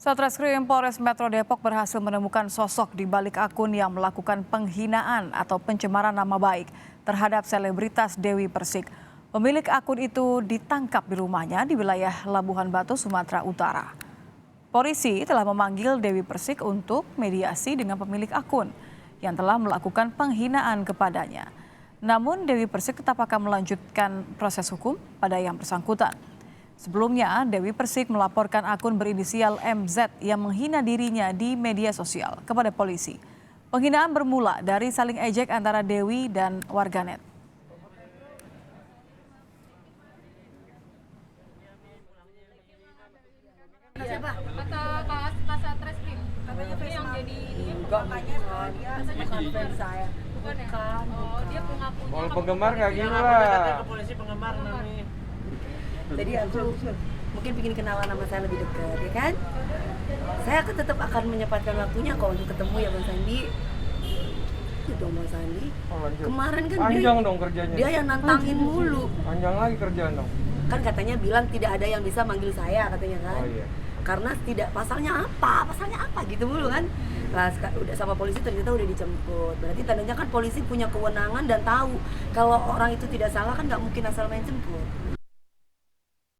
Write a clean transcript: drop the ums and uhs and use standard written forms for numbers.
Satreskrim Polres Metro Depok berhasil menemukan sosok di balik akun yang melakukan penghinaan atau pencemaran nama baik terhadap selebritas Dewi Persik. Pemilik akun itu ditangkap di rumahnya di wilayah Labuhan Batu, Sumatera Utara. Polisi telah memanggil Dewi Persik untuk mediasi dengan pemilik akun yang telah melakukan penghinaan kepadanya. Namun Dewi Persik tetap akan melanjutkan proses hukum pada yang bersangkutan. Sebelumnya, Dewi Persik melaporkan akun berinisial MZ yang menghina dirinya di media sosial kepada polisi. Penghinaan bermula dari saling ejek antara Dewi dan warganet. Siapa? Kata Kak Satreskrim. Katanya dia yang jadi Makanya dia bukan fans saya. bukan ya? Bukan. Oh, dia pengakunya. Kalau penggemar nggak gitu Iya, lah. ke polisi penggemar namanya. Jadi aku mungkin bikin kenalan sama saya lebih dekat, ya kan? Saya tetap akan menyempatkan waktunya kok untuk ketemu ya Bang Sandi. Itu dong Bang Sandi. Oh, lanjut. Kemarin kan Panjang dong kerjanya. dia yang nantangin mulu. Panjang lagi kerjaan dong. Kan katanya bilang tidak ada yang bisa manggil saya katanya kan. Oh iya. Karena tidak pasalnya apa gitu mulu kan. Nah, udah sama polisi ternyata udah dijemput. Berarti tandanya kan polisi punya kewenangan dan tahu kalau orang itu tidak salah kan nggak mungkin asal main jemput.